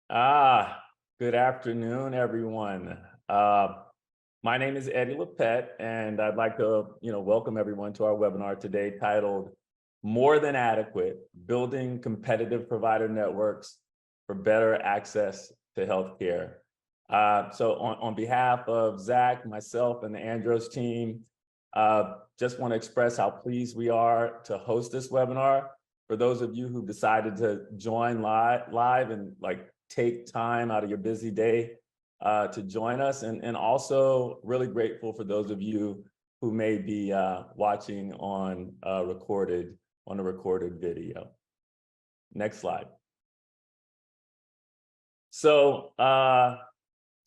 Ah, Good afternoon, everyone. My name is Eddie Lepet, and I'd like to, welcome everyone to our webinar today titled "More Than Adequate: Building Competitive Provider Networks for Better Access to Healthcare." So, on behalf of Zach, myself, and the Andros team, just want to express how pleased we are to host this webinar. For those of you who decided to join live and take time out of your busy day to join us, and also really grateful for those of you who may be watching on a recorded video. Next slide. So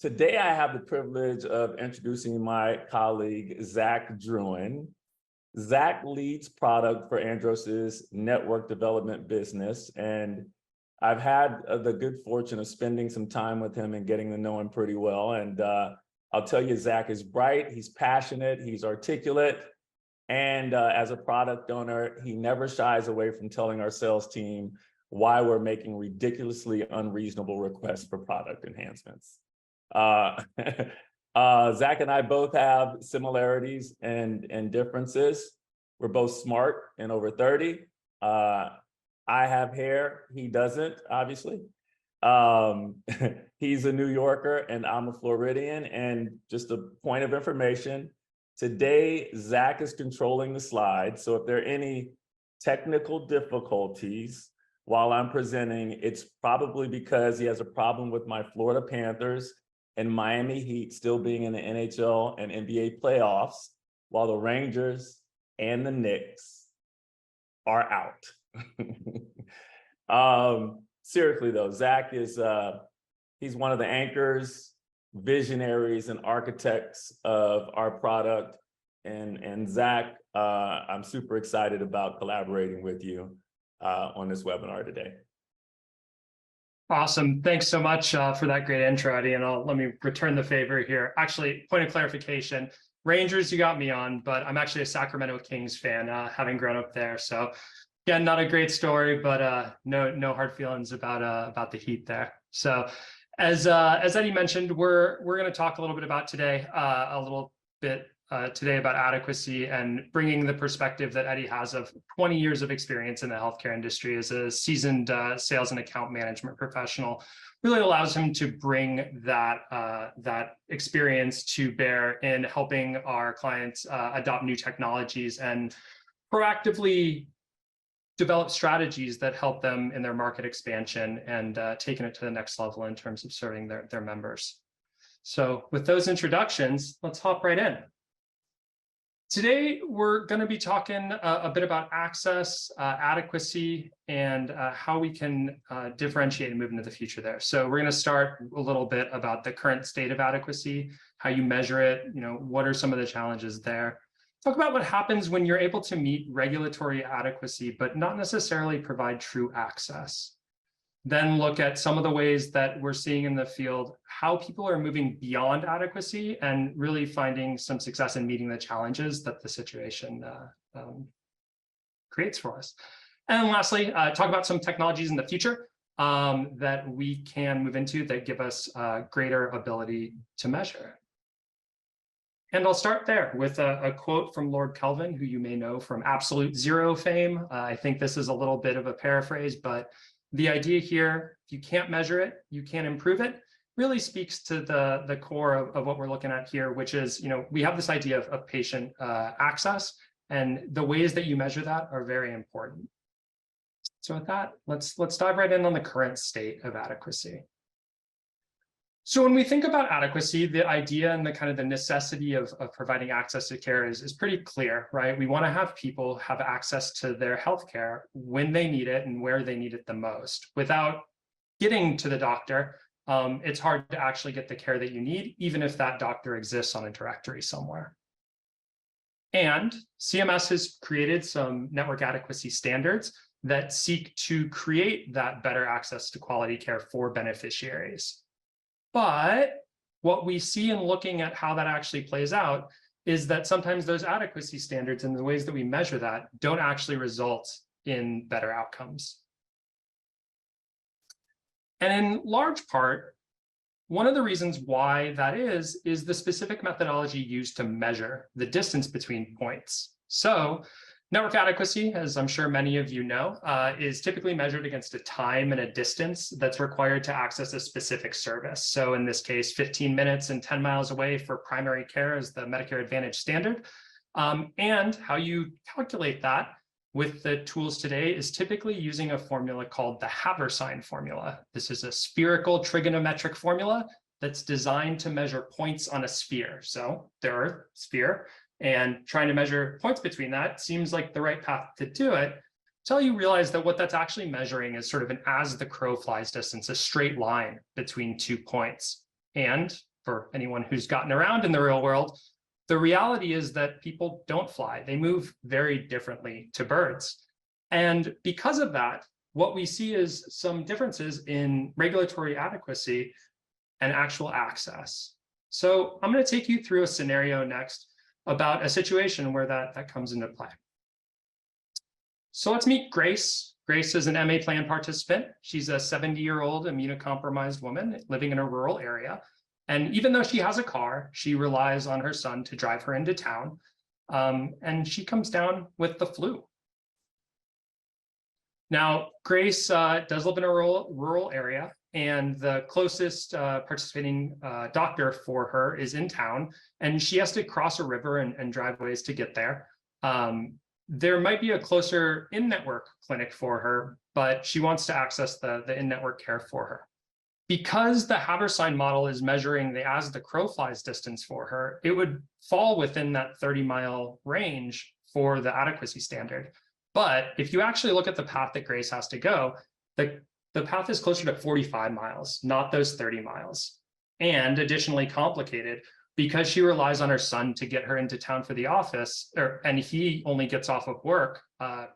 today I have the privilege of introducing my colleague, Zach Druin. Zach leads product for Andros's network development business, and I've had the good fortune of spending some time with him and getting to know him pretty well. And I'll tell you, Zach is bright, he's passionate, he's articulate, and as a product owner, he never shies away from telling our sales team why we're making ridiculously unreasonable requests for product enhancements. Zach and I both have similarities and differences. We're both smart and over 30. I have hair, he doesn't, obviously. He's a New Yorker and I'm a Floridian. And just a point of information, today, Zach is controlling the slides. So if there are any technical difficulties while I'm presenting, it's probably because he has a problem with my Florida Panthers and Miami Heat still being in the NHL and NBA playoffs, while the Rangers and the Knicks are out. Seriously though, Zach is he's one of the anchors, visionaries, and architects of our product. And Zach, I'm super excited about collaborating with you on this webinar today. Awesome. Thanks so much for that great intro, Eddie. And let me return the favor here. Actually, point of clarification, Rangers, you got me on, but I'm actually a Sacramento Kings fan, having grown up there. So again, not a great story, but no hard feelings about the Heat there. So as Eddie mentioned, we're going to talk a little bit about today, today about adequacy and bringing the perspective that Eddie has of 20 years of experience in the healthcare industry as a seasoned sales and account management professional. Really allows him to bring that experience to bear in helping our clients adopt new technologies and proactively develop strategies that help them in their market expansion and taking it to the next level in terms of serving their members. So with those introductions, let's hop right in. Today, we're going to be talking a bit about access, adequacy, and how we can differentiate and move into the future there. So we're going to start a little bit about the current state of adequacy, how you measure it, what are some of the challenges there. Talk about what happens when you're able to meet regulatory adequacy, but not necessarily provide true access. Then look at some of the ways that we're seeing in the field, how people are moving beyond adequacy and really finding some success in meeting the challenges that the situation creates for us. And lastly, talk about some technologies in the future that we can move into that give us greater ability to measure. And I'll start there with a quote from Lord Kelvin, who you may know from Absolute Zero fame. I think this is a little bit of a paraphrase, but the idea here, if you can't measure it, you can't improve it, really speaks to the core of what we're looking at here, which is, we have this idea of patient access, and the ways that you measure that are very important. So with that, let's dive right in on the current state of adequacy. So when we think about adequacy, the idea and the necessity of providing access to care is pretty clear, right? We want to have people have access to their healthcare when they need it and where they need it the most. Without getting to the doctor, it's hard to actually get the care that you need, even if that doctor exists on a directory somewhere. And CMS has created some network adequacy standards that seek to create that better access to quality care for beneficiaries. But what we see in looking at how that actually plays out is that sometimes those adequacy standards and the ways that we measure that don't actually result in better outcomes. And in large part, one of the reasons why that is the specific methodology used to measure the distance between points. So network adequacy, as I'm sure many of you know, is typically measured against a time and a distance that's required to access a specific service. So in this case, 15 minutes and 10 miles away for primary care is the Medicare Advantage standard. And how you calculate that with the tools today is typically using a formula called the Haversine formula. This is a spherical trigonometric formula that's designed to measure points on a sphere. So the Earth, sphere, and trying to measure points between that seems like the right path to do it, until you realize that what that's actually measuring is sort of an as the crow flies distance, a straight line between 2 points. And for anyone who's gotten around in the real world, the reality is that people don't fly. They move very differently to birds. And because of that, what we see is some differences in regulatory adequacy and actual access. So I'm going to take you through a scenario next about a situation where that comes into play. So let's meet Grace. Grace is an MA plan participant. She's a 70-year-old immunocompromised woman living in a rural area. And even though she has a car, she relies on her son to drive her into town. And she comes down with the flu. Now, Grace does live in a rural area, and the closest participating doctor for her is in town, and she has to cross a river and drive ways to get there. There might be a closer in-network clinic for her, but she wants to access the in-network care for her. Because the Haversine model is measuring the as the crow flies distance for her, it would fall within that 30-mile range for the adequacy standard. But if you actually look at the path that Grace has to go, the path is closer to 45 miles, not those 30 miles. And additionally complicated because she relies on her son to get her into town for the office, and he only gets off of work, about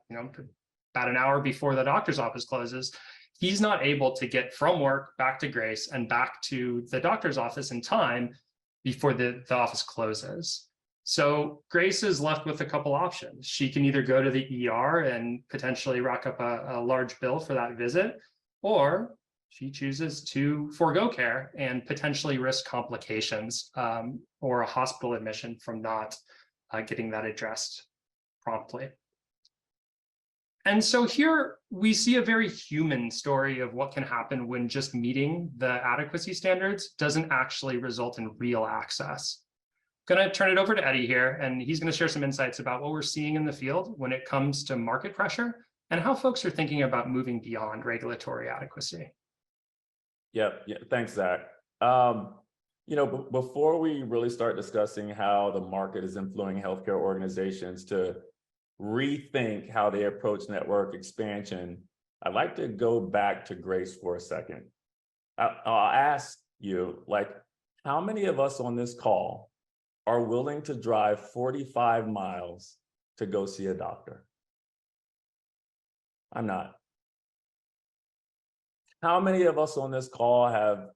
an hour before the doctor's office closes. He's not able to get from work back to Grace and back to the doctor's office in time before the office closes. So Grace is left with a couple options. She can either go to the ER and potentially rack up a large bill for that visit, or she chooses to forego care and potentially risk complications or a hospital admission from not getting that addressed promptly. And so here we see a very human story of what can happen when just meeting the adequacy standards doesn't actually result in real access. I'm going to turn it over to Eddie here, and he's going to share some insights about what we're seeing in the field when it comes to market pressure and how folks are thinking about moving beyond regulatory adequacy. Yeah, thanks, Zach. Before we really start discussing how the market is influencing healthcare organizations to rethink how they approach network expansion, I'd like to go back to Grace for a second. I'll ask you, how many of us on this call are willing to drive 45 miles to go see a doctor? I'm not. How many of us on this call have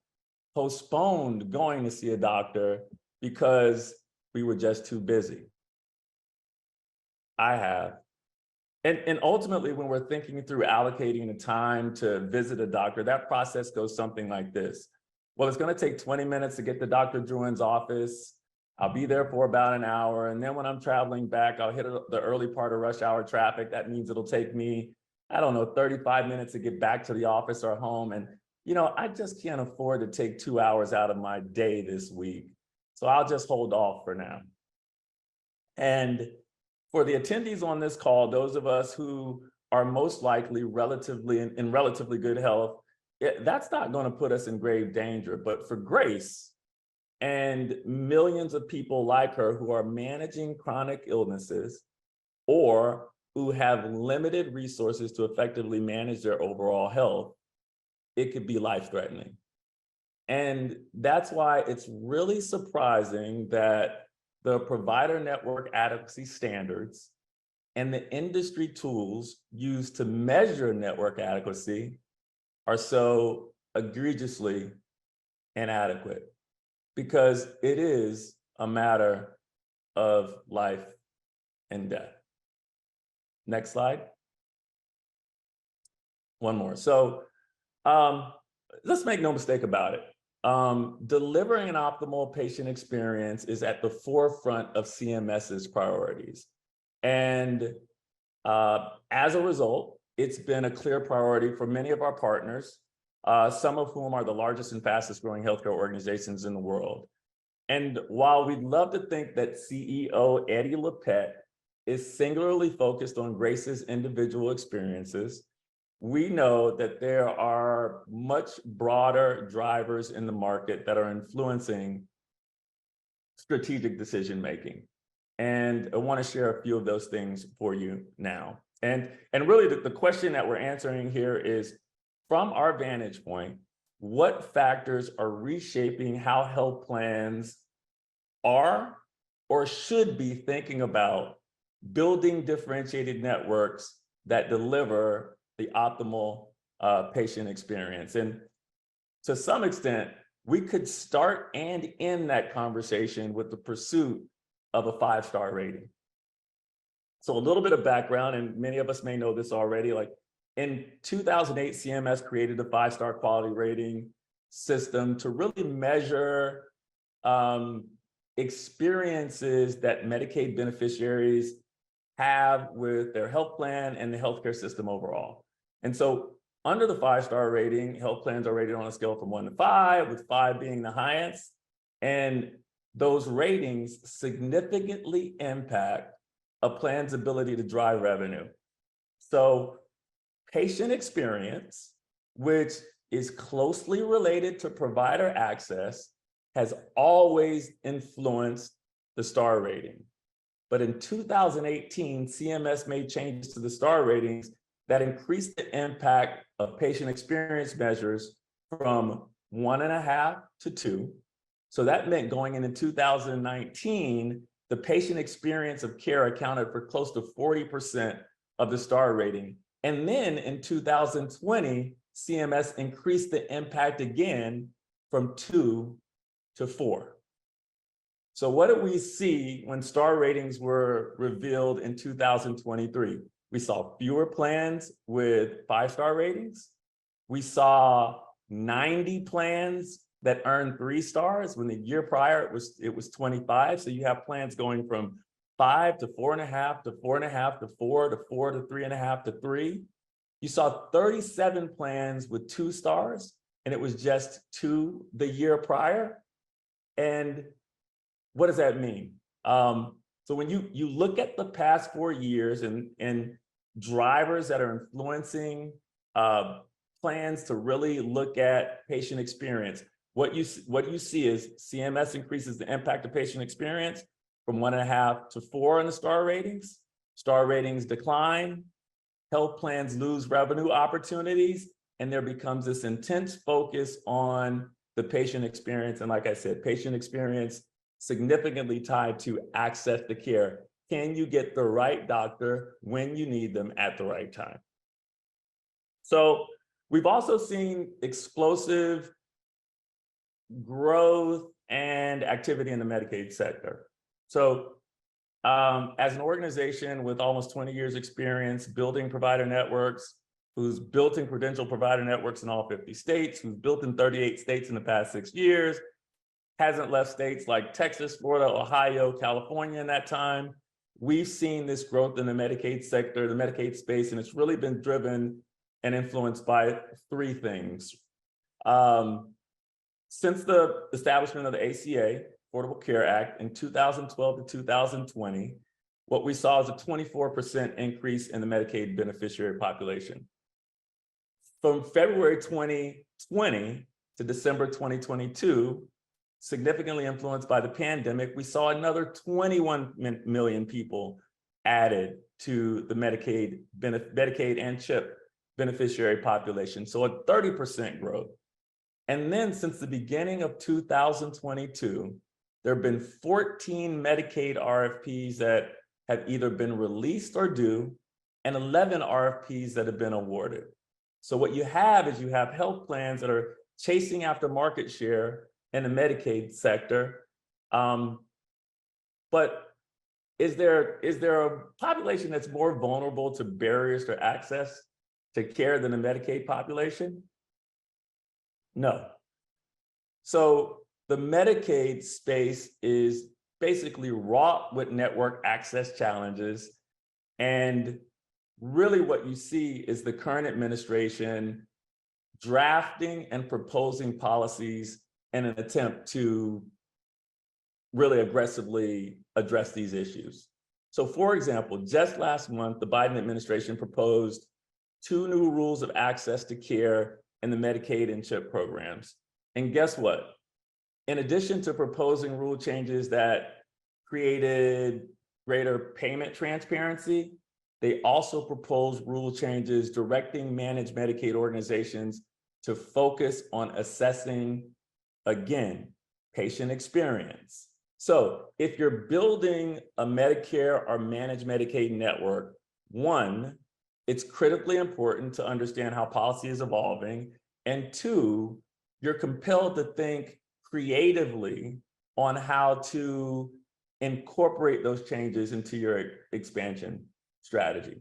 postponed going to see a doctor because we were just too busy? I have. And ultimately, when we're thinking through allocating the time to visit a doctor, that process goes something like this. Well, it's going to take 20 minutes to get to Dr. Druin's office. I'll be there for about an hour. And then when I'm traveling back, I'll hit the early part of rush hour traffic. That means it'll take me, 35 minutes to get back to the office or home. And, I just can't afford to take 2 hours out of my day this week. So I'll just hold off for now. And for the attendees on this call, those of us who are most likely relatively in relatively good health, that's not going to put us in grave danger. But for Grace and millions of people like her who are managing chronic illnesses or who have limited resources to effectively manage their overall health, it could be life-threatening. And that's why it's really surprising that the provider network adequacy standards and the industry tools used to measure network adequacy are so egregiously inadequate, because it is a matter of life and death. Next slide. One more. So let's make no mistake about it. Delivering an optimal patient experience is at the forefront of CMS's priorities. And as a result, it's been a clear priority for many of our partners, some of whom are the largest and fastest growing healthcare organizations in the world. And while we'd love to think that CEO Eddie Lepet is singularly focused on Grace's individual experiences, we know that there are much broader drivers in the market that are influencing strategic decision-making. And I want to share a few of those things for you now. And really the question that we're answering here is, from our vantage point, what factors are reshaping how health plans are or should be thinking about building differentiated networks that deliver the optimal patient experience? And to some extent, we could start and end that conversation with the pursuit of a 5-star rating. So a little bit of background, and many of us may know this already, like in 2008, CMS created a 5-star quality rating system to really measure experiences that Medicaid beneficiaries have with their health plan and the healthcare system overall. And so under the 5-star rating, health plans are rated on a scale from 1 to 5, with 5 being the highest. And those ratings significantly impact a plan's ability to drive revenue. So patient experience, which is closely related to provider access, has always influenced the star rating. But in 2018, CMS made changes to the star ratings that increased the impact of patient experience measures from 1.5 to 2. So that meant going into 2019, the patient experience of care accounted for close to 40% of the star rating. And then in 2020, CMS increased the impact again from 2 to 4. So what did we see when star ratings were revealed in 2023? We saw fewer plans with 5-star ratings. We saw 90 plans that earned 3 stars when the year prior it was 25. So you have plans going from 5 to 4.5 to 4.5 to 4 to 4 to 3.5 to 3. You saw 37 plans with 2 stars, and it was just 2 the year prior. And what does that mean? So when you look at the past 4 years and drivers that are influencing plans to really look at patient experience, what you see is CMS increases the impact of patient experience from 1.5 to 4 in the star ratings. Star ratings decline, health plans lose revenue opportunities, and there becomes this intense focus on the patient experience. And like I said, patient experience significantly tied to access to care. Can you get the right doctor when you need them at the right time? So we've also seen explosive growth and activity in the Medicaid sector. So as an organization with almost 20 years experience building provider networks, who's built in credential provider networks in all 50 states, who's built in 38 states in the past 6 years, hasn't left states like Texas, Florida, Ohio, California in that time. We've seen this growth in the Medicaid sector, the Medicaid space, and it's really been driven and influenced by 3 things. Since the establishment of the ACA, Affordable Care Act, in 2012 to 2020, what we saw is a 24% increase in the Medicaid beneficiary population. From February 2020 to December 2022, significantly influenced by the pandemic, we saw another 21 million people added to the Medicaid and CHIP beneficiary population, so a 30% growth. And then since the beginning of 2022, there have been 14 Medicaid RFPs that have either been released or due, and 11 RFPs that have been awarded. So what you have is you have health plans that are chasing after market share in the Medicaid sector. But is there a population that's more vulnerable to barriers to access to care than the Medicaid population? No. So the Medicaid space is basically wrought with network access challenges. And really what you see is the current administration drafting and proposing policies in an attempt to really aggressively address these issues. So for example, just last month, the Biden administration proposed 2 new rules of access to care in the Medicaid and CHIP programs. And guess what? In addition to proposing rule changes that created greater payment transparency, they also proposed rule changes directing managed Medicaid organizations to focus on assessing, again, patient experience. So if you're building a Medicare or managed Medicaid network, one, it's critically important to understand how policy is evolving. And two, you're compelled to think creatively on how to incorporate those changes into your expansion strategy.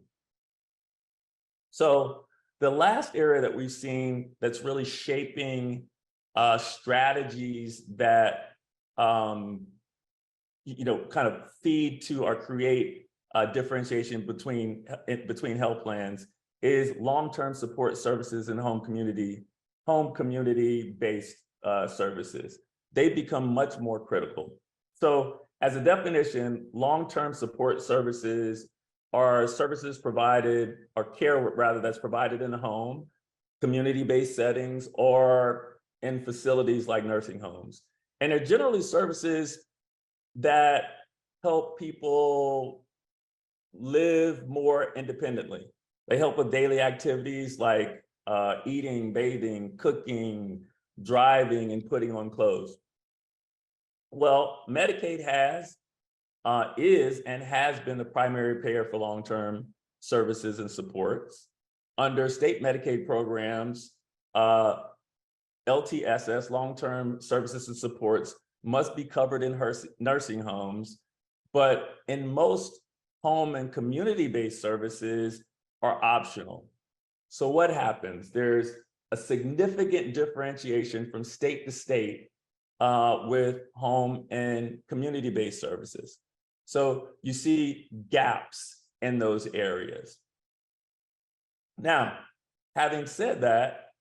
So the last area that we've seen that's really shaping strategies that kind of feed to or create differentiation between health plans is long-term support services and home community-based services. They become much more critical. So as a definition, long-term support services are services provided, or care rather, that's provided in the home, community-based settings, or in facilities like nursing homes. And they're generally services that help people live more independently. They help with daily activities like eating, bathing, cooking, driving, and putting on clothes. Well, Medicaid is and has been the primary payer for long-term services and supports. Under state Medicaid programs, LTSS, long-term services and supports, must be covered in nursing homes, but in most home and community-based services are optional. So what happens? There's a significant differentiation from state to state with home and community-based services. So you see gaps in those areas. Now, having said that,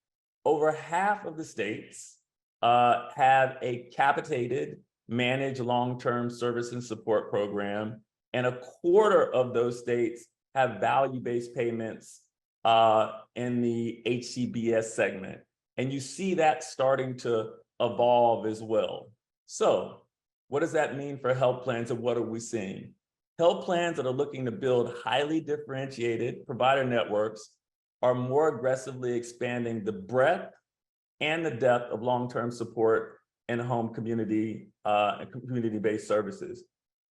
over half of the states have a capitated managed long-term service and support program, and a quarter of those states have value-based payments in the HCBS segment. And you see that starting to evolve as well. So what does that mean for health plans, and what are we seeing? Health plans that are looking to build highly differentiated provider networks are more aggressively expanding the breadth and the depth of long-term support in home community and community-based services.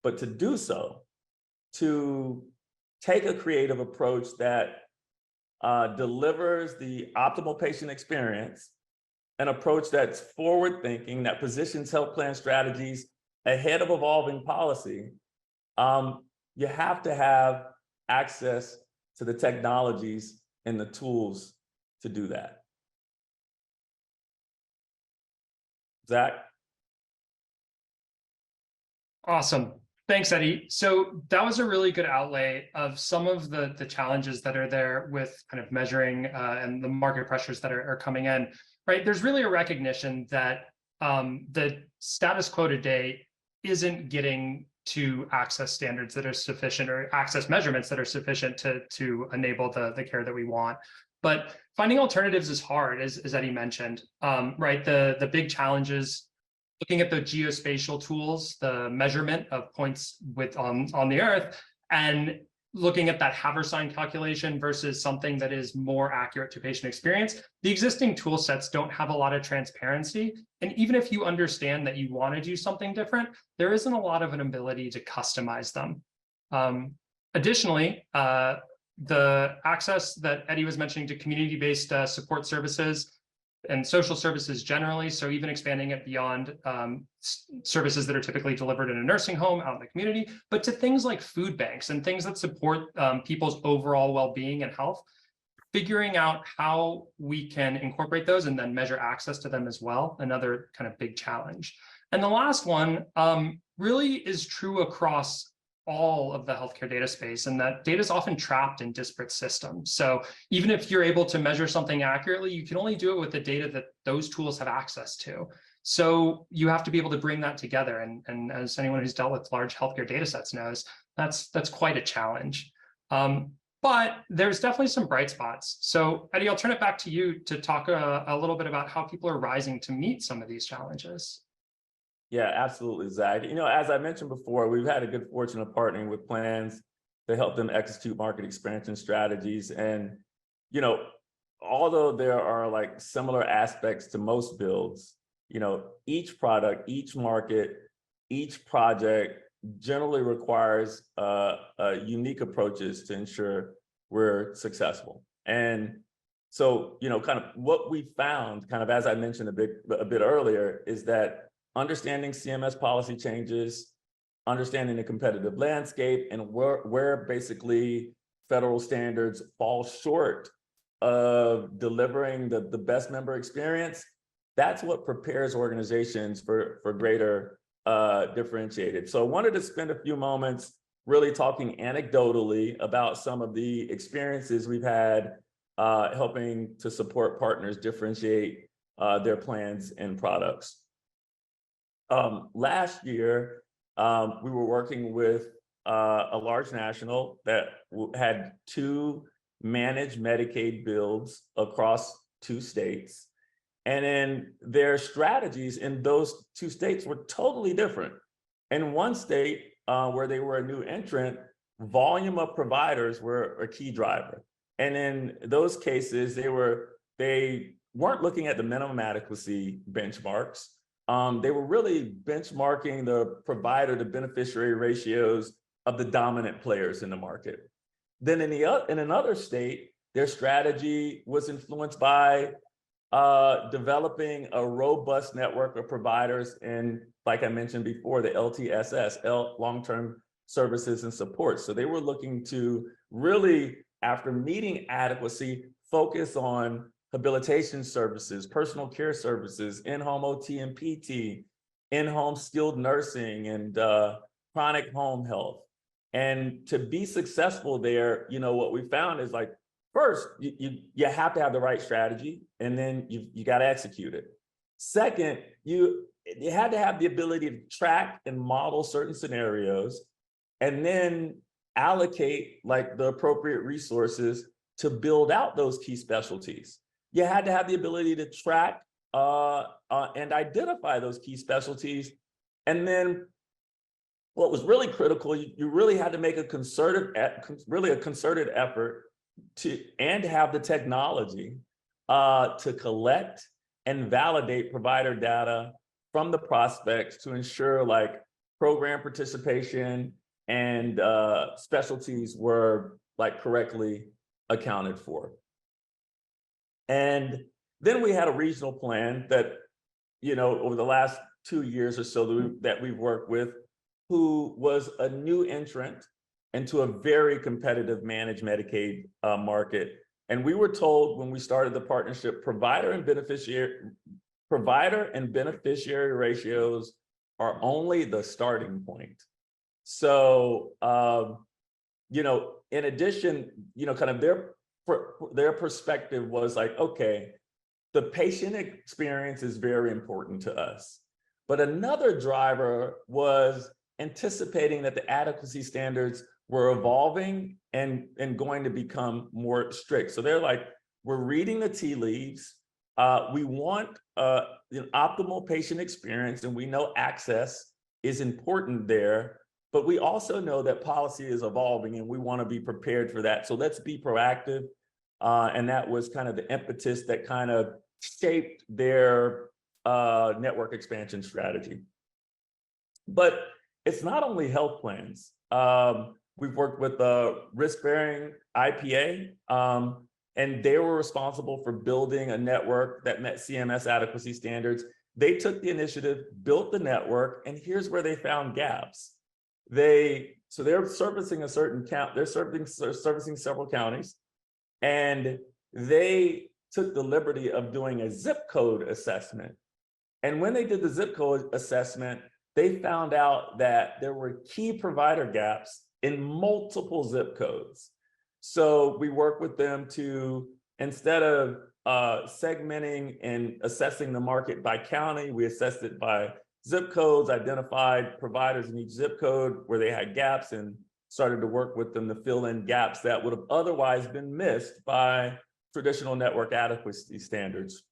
But to do so, to take a creative approach that delivers the optimal patient experience, an approach that's forward-thinking, that positions health plan strategies ahead of evolving policy, you have to have access to the technologies and the tools to do that. Zach? Awesome. Thanks, Eddie. So that was a really good outlay of some of the challenges that are there with kind of measuring and the market pressures that are coming in, right? There's really a recognition that the status quo today isn't getting to access standards that are sufficient, or access measurements that are sufficient to enable the care that we want. But finding alternatives is hard, as Eddie mentioned, right? The big challenges, looking at the geospatial tools, the measurement of points on the Earth, and looking at that haversine calculation versus something that is more accurate to patient experience. The existing tool sets don't have a lot of transparency. And even if you understand that you want to do something different, there isn't a lot of an ability to customize them. Additionally, the access that Eddie was mentioning to community-based support services and social services generally, so even expanding it beyond services that are typically delivered in a nursing home out in the community, but to things like food banks and things that support people's overall well-being and health. figuring out how we can incorporate those and then measure access to them as well, another kind of big challenge. And the last one really is true across all of the healthcare data space, and that data is often trapped in disparate systems. So even if you're able to measure something accurately, you can only do it with the data that those tools have access to. So you have to be able to bring that together. And as anyone who's dealt with large healthcare data sets knows, that's quite a challenge. But there's definitely some bright spots. So Eddie, I'll turn it back to you to talk a little bit about how people are rising to meet some of these challenges. Yeah, absolutely, Zach. As I mentioned before, we've had a good fortune of partnering with plans to help them execute market expansion strategies. And, although there are like similar aspects to most builds, each product, each market, each project generally requires unique approaches to ensure we're successful. And so, kind of what we found, kind of as I mentioned a bit earlier, is that understanding CMS policy changes, understanding the competitive landscape, and where basically federal standards fall short of delivering the best member experience, that's what prepares organizations for greater differentiated. So I wanted to spend a few moments really talking anecdotally about some of the experiences we've had helping to support partners differentiate their plans and products. Last year, we were working with a large national that had 2 managed Medicaid builds across 2 states. And then their strategies in those 2 states were totally different. In one state, where they were a new entrant, volume of providers were a key driver. And in those cases, they weren't looking at the minimum adequacy benchmarks. They were really benchmarking the provider to beneficiary ratios of the dominant players in the market. Then in another state, their strategy was influenced by developing a robust network of providers in, like I mentioned before, the LTSS, long-term services and support. So they were looking to really, after meeting adequacy, focus on habilitation services, personal care services, in-home OT and PT, in-home skilled nursing, and chronic home health. And to be successful there, what we found is like, first, you have to have the right strategy, and then you got to execute it. Second, you had to have the ability to track and model certain scenarios, and then allocate like the appropriate resources to build out those key specialties. You had to have the ability to track and identify those key specialties. And then what was really critical, you really had to make a concerted effort to have the technology to collect and validate provider data from the prospects to ensure like program participation and specialties were like correctly accounted for. And then we had a regional plan that, over the last 2 years or so that we've worked with, who was a new entrant into a very competitive managed Medicaid market. And we were told when we started the partnership, provider and beneficiary ratios are only the starting point. So, in addition, kind of their perspective was like, okay, the patient experience is very important to us. But another driver was anticipating that the adequacy standards were evolving and going to become more strict. So they're like, we're reading the tea leaves. We want an optimal patient experience, and we know access is important there, but we also know that policy is evolving and we want to be prepared for that. So let's be proactive. And that was kind of the impetus that kind of shaped their network expansion strategy. But it's not only health plans. We've worked with risk-bearing IPA, and they were responsible for building a network that met CMS adequacy standards. They took the initiative, built the network, and here's where they found gaps. They're servicing a certain count. They're servicing several counties, and they took the liberty of doing a zip code assessment. And when they did the zip code assessment, they found out that there were key provider gaps in multiple zip codes. So we work with them to, instead of segmenting and assessing the market by county, we assessed it by zip codes, identified providers in each zip code where they had gaps, and started to work with them to fill in gaps that would have otherwise been missed by traditional network adequacy standards.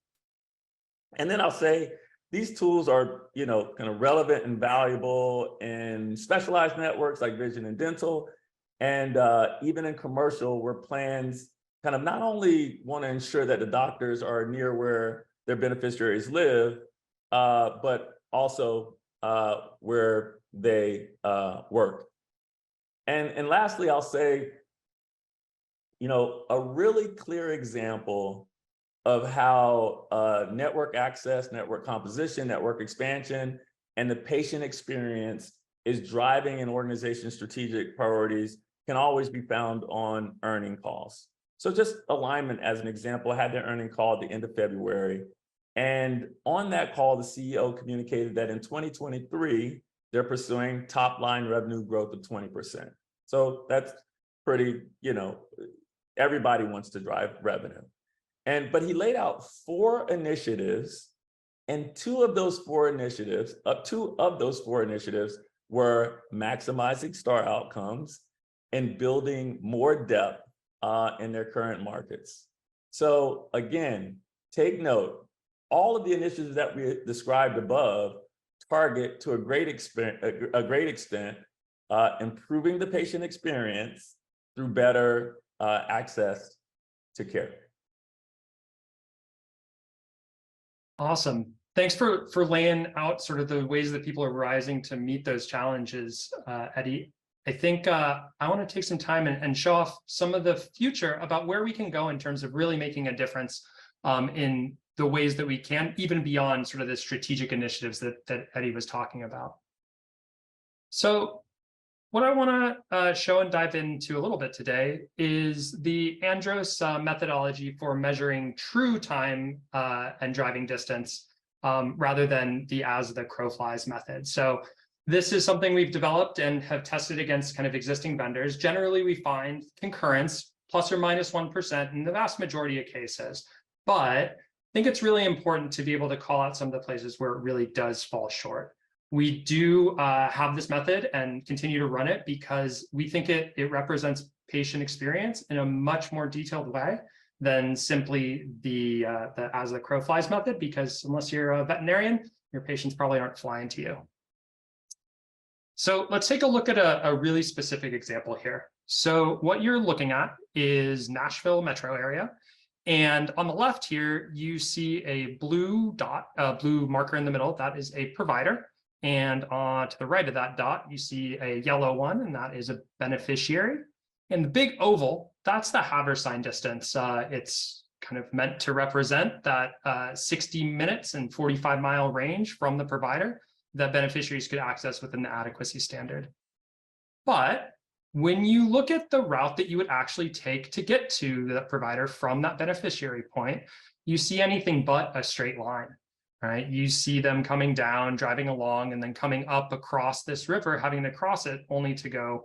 And then I'll say, these tools are, kind of relevant and valuable in specialized networks like vision and dental, and even in commercial, where plans kind of not only want to ensure that the doctors are near where their beneficiaries live, but also where they work. And lastly, I'll say, a really clear example of how network access, network composition, network expansion, and the patient experience is driving an organization's strategic priorities can always be found on earning calls. So just Alignment, as an example, had their earning call at the end of February. And on that call, the CEO communicated that in 2023, they're pursuing top line revenue growth of 20%. So that's pretty, everybody wants to drive revenue. But he laid out 4 initiatives, and two of those four initiatives were maximizing star outcomes and building more depth in their current markets. So again, take note, all of the initiatives that we described above target to a great extent improving the patient experience through better access to care. Awesome. Thanks for laying out sort of the ways that people are rising to meet those challenges, Eddie. I think I want to take some time and show off some of the future about where we can go in terms of really making a difference in the ways that we can, even beyond sort of the strategic initiatives that Eddie was talking about. So what I want to show and dive into a little bit today is the Andros methodology for measuring true time and driving distance rather than the as the crow flies method. So this is something we've developed and have tested against kind of existing vendors. Generally, we find concurrence plus or minus 1% in the vast majority of cases. But I think it's really important to be able to call out some of the places where it really does fall short. We do have this method and continue to run it because we think it represents patient experience in a much more detailed way than simply the as the crow flies method, because unless you're a veterinarian, your patients probably aren't flying to you. So let's take a look at a really specific example here. So what you're looking at is Nashville metro area. And on the left here, you see a blue dot, a blue marker in the middle. That is a provider. And to the right of that dot, you see a yellow one, and that is a beneficiary. And the big oval, that's the Haversine distance. It's kind of meant to represent that 60 minutes and 45-mile range from the provider that beneficiaries could access within the adequacy standard. But when you look at the route that you would actually take to get to the provider from that beneficiary point, you see anything but a straight line. Right? You see them coming down, driving along, and then coming up across this river, having to cross it only to go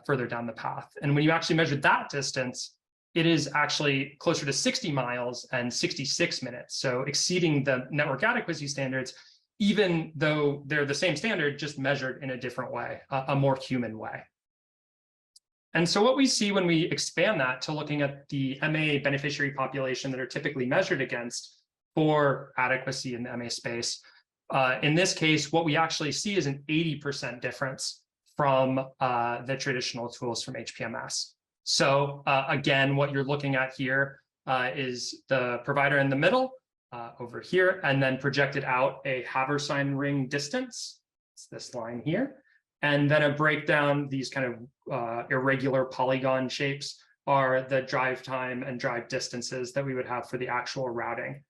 further down the path. And when you actually measure that distance, it is actually closer to 60 miles and 66 minutes. So exceeding the network adequacy standards, even though they're the same standard, just measured in a different way, a more human way. And so what we see when we expand that to looking at the MA beneficiary population that are typically measured against for adequacy in the MA space. In this case, what we actually see is an 80% difference from the traditional tools from HPMS. So again, what you're looking at here is the provider in the middle over here, and then projected out a Haversine ring distance. It's this line here. And then a breakdown, these kind of irregular polygon shapes are the drive time and drive distances that we would have for the actual routing.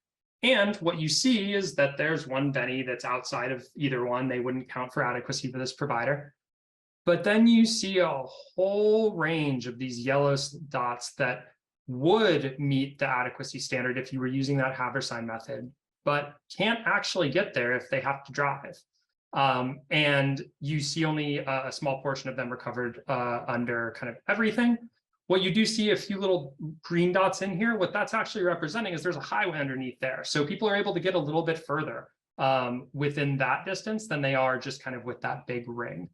And what you see is that there's one Benny that's outside of either one. They wouldn't count for adequacy for this provider. But then you see a whole range of these yellow dots that would meet the adequacy standard if you were using that Habersign method, but can't actually get there if they have to drive. And you see only a small portion of them are covered under kind of everything. What you do see a few little green dots in here, what that's actually representing is there's a highway underneath there. So people are able to get a little bit further within that distance than they are just kind of with that big ring.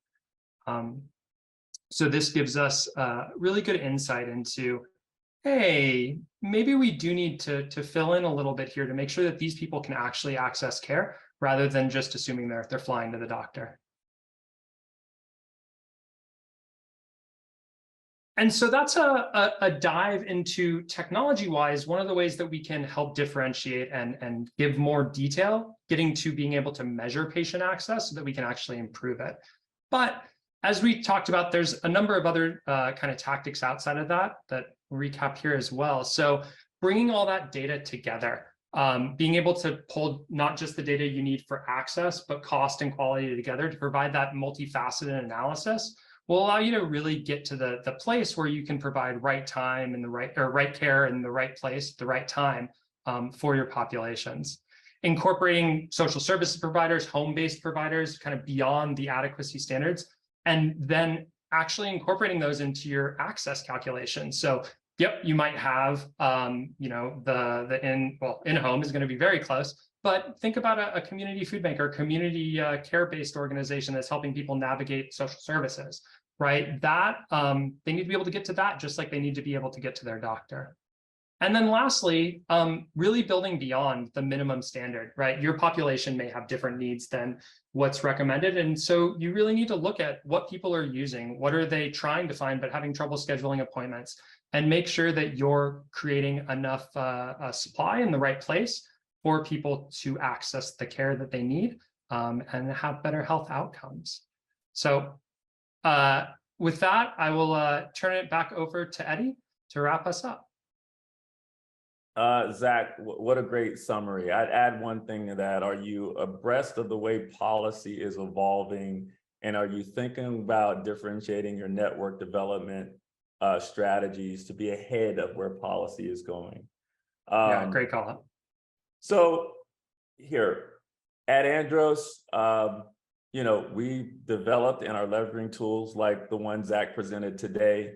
So this gives us really good insight into, hey, maybe we do need to fill in a little bit here to make sure that these people can actually access care rather than just assuming they're flying to the doctor. And so that's a dive into technology-wise, one of the ways that we can help differentiate and give more detail, getting to being able to measure patient access so that we can actually improve it. But as we talked about, there's a number of other kind of tactics outside of that we'll recap here as well. So bringing all that data together, being able to pull not just the data you need for access, but cost and quality together to provide that multifaceted analysis will allow you to really get to the place where you can provide right time and right care in the right place at the right time for your populations. Incorporating social services providers, home-based providers, kind of beyond the adequacy standards, and then actually incorporating those into your access calculations. So, yep, you might have, you know, in-home is going to be very close. But think about a community food bank or community care-based organization that's helping people navigate social services, right? That they need to be able to get to that just like they need to be able to get to their doctor. And then lastly, really building beyond the minimum standard, right? Your population may have different needs than what's recommended. And so you really need to look at what people are using, what are they trying to find, but having trouble scheduling appointments, and make sure that you're creating enough supply in the right place for people to access the care that they need and have better health outcomes. So with that, I will turn it back over to Eddie to wrap us up. Zach, what a great summary. I'd add one thing to that. Are you abreast of the way policy is evolving? And are you thinking about differentiating your network development strategies to be ahead of where policy is going? Yeah, great call out. So here at Andros, you know, we developed and are leveraging tools like the one Zach presented today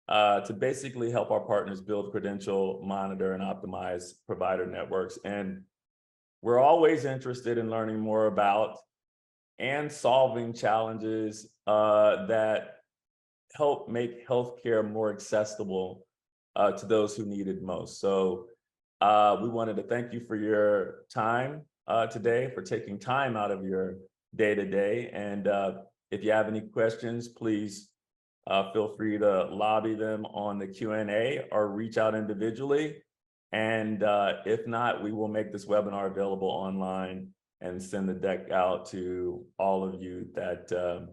to basically help our partners build, credential, monitor, and optimize provider networks. And we're always interested in learning more about and solving challenges that help make healthcare more accessible to those who need it most. So we wanted to thank you for your time today, for taking time out of your day-to-day. And if you have any questions, please feel free to lobby them on the Q&A or reach out individually. And if not, we will make this webinar available online and send the deck out to all of you that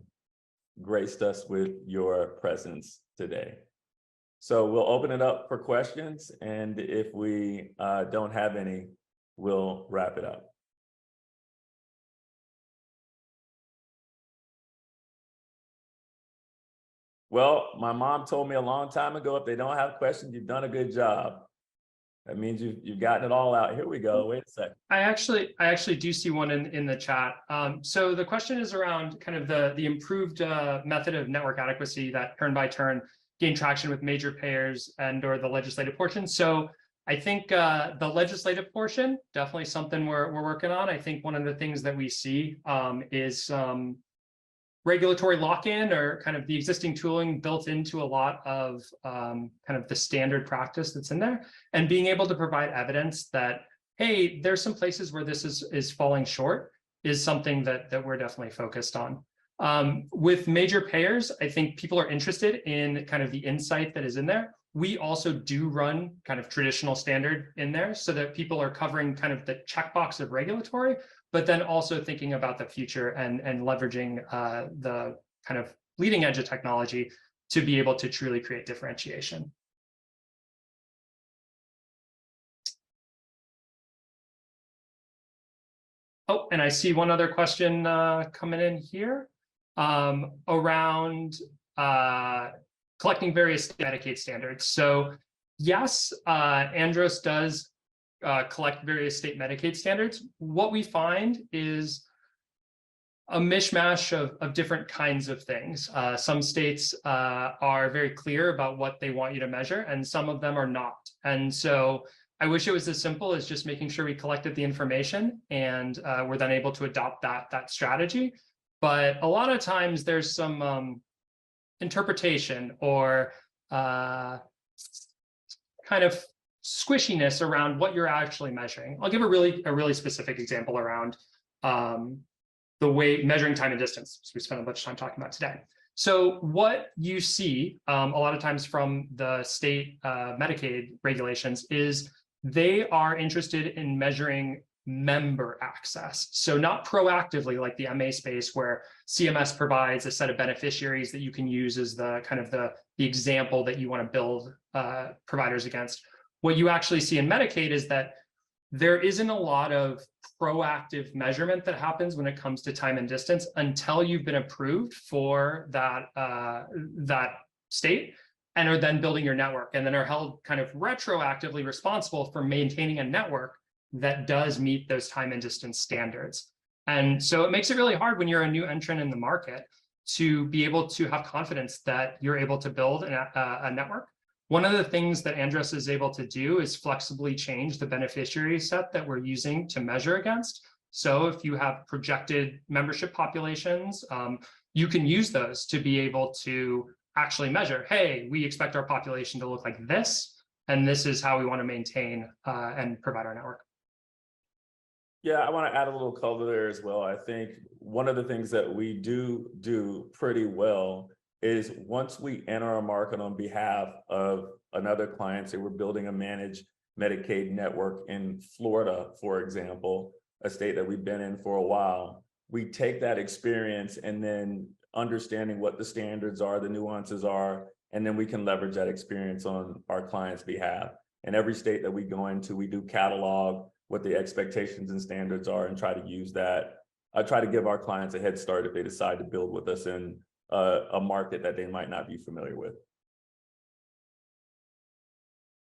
graced us with your presence today. So we'll open it up for questions. And if we don't have any, we'll wrap it up. Well, my mom told me a long time ago, if they don't have questions, you've done a good job. That means you've gotten it all out. Here we go. Wait a second. I actually do see one in the chat. So the question is around kind of the improved method of network adequacy that turn by turn gain traction with major payers and or the legislative portion. So I think the legislative portion, definitely something we're working on. I think one of the things that we see is regulatory lock-in or kind of the existing tooling built into a lot of kind of the standard practice that's in there, and being able to provide evidence that, hey, there's some places where this is falling short is something that we're definitely focused on. With major payers, I think people are interested in kind of the insight that is in there. We also do run kind of traditional standard in there so that people are covering kind of the checkbox of regulatory, but then also thinking about the future and leveraging the kind of leading edge of technology to be able to truly create differentiation. Oh, and I see one other question coming in here around collecting various Medicaid standards. So Yes, Andros does collect various state Medicaid standards. What we find is a mishmash of different kinds of things. Some states are very clear about what they want you to measure, and some of them are not. And so I wish it was as simple as just making sure we collected the information and we're then able to adopt that strategy. But a lot of times there's some interpretation or kind of squishiness around what you're actually measuring. I'll give a really specific example around the way measuring time and distance, so we spent a bunch of time talking about today. So what you see a lot of times from the state Medicaid regulations is they are interested in measuring member access. So not proactively like the MA space where CMS provides a set of beneficiaries that you can use as the kind of the example that you want to build providers against. What you actually see in Medicaid is that there isn't a lot of proactive measurement that happens when it comes to time and distance until you've been approved for that state and are then building your network and then are held kind of retroactively responsible for maintaining a network that does meet those time and distance standards. And so it makes it really hard when you're a new entrant in the market to be able to have confidence that you're able to build a network. One of the things that Andros is able to do is flexibly change the beneficiary set that we're using to measure against. So if you have projected membership populations, you can use those to be able to actually measure, hey, we expect our population to look like this, and this is how we want to maintain and provide our network. Yeah, I want to add a little color there as well. I think one of the things that we do pretty well is once we enter a market on behalf of another client, say we're building a managed Medicaid network in Florida, for example, a state that we've been in for a while, we take that experience and then understanding what the standards are, the nuances are, and then we can leverage that experience on our client's behalf. And every state that we go into, we do catalog what the expectations and standards are and try to use that. I try to give our clients a head start if they decide to build with us in a market that they might not be familiar with.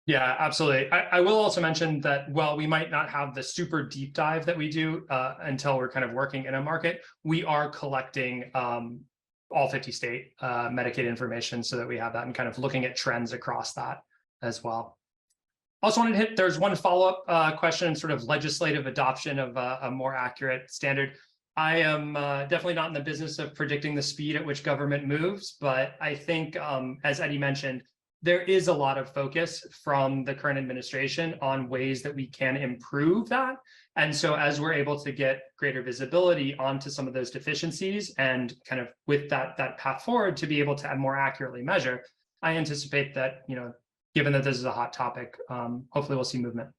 Yeah, absolutely. I will also mention that while we might not have the super deep dive that we do until we're kind of working in a market, we are collecting all 50 state Medicaid information so that we have that and kind of looking at trends across that as well. Also wanted to hit, there's one follow-up question, sort of legislative adoption of a more accurate standard. I am definitely not in the business of predicting the speed at which government moves, but I think, as Eddie mentioned, there is a lot of focus from the current administration on ways that we can improve that. And so as we're able to get greater visibility onto some of those deficiencies and kind of with that path forward to be able to more accurately measure, I anticipate that, given that this is a hot topic, hopefully we'll see movement.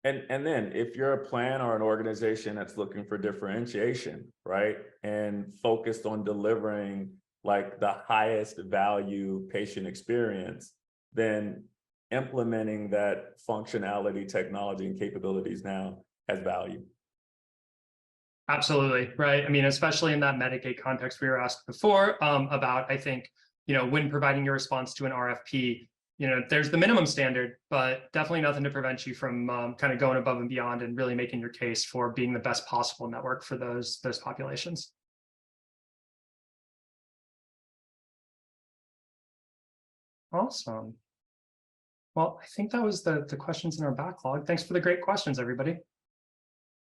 And then if you're a plan or an organization that's looking for differentiation, right, and focused on delivering like the highest value patient experience, then implementing that functionality, technology, and capabilities now has value. Absolutely, right. I mean, especially in that Medicaid context we were asked before about, I think, when providing your response to an RFP, there's the minimum standard, but definitely nothing to prevent you from kind of going above and beyond and really making your case for being the best possible network for those populations. Awesome. Well, I think that was the questions in our backlog. Thanks for the great questions, everybody.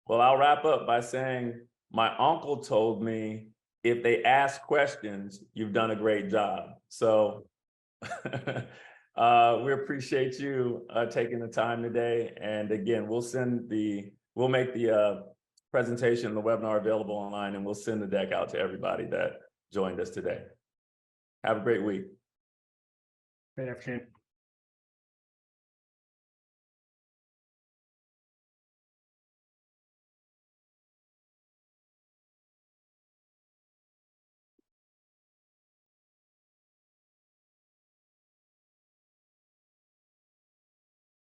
Well, I'll wrap up by saying my uncle told me if they ask questions, you've done a great job. So we appreciate you taking the time today. And again, we'll make the presentation, the webinar available online, and we'll send the deck out to everybody that joined us today. Have a great week. Great afternoon.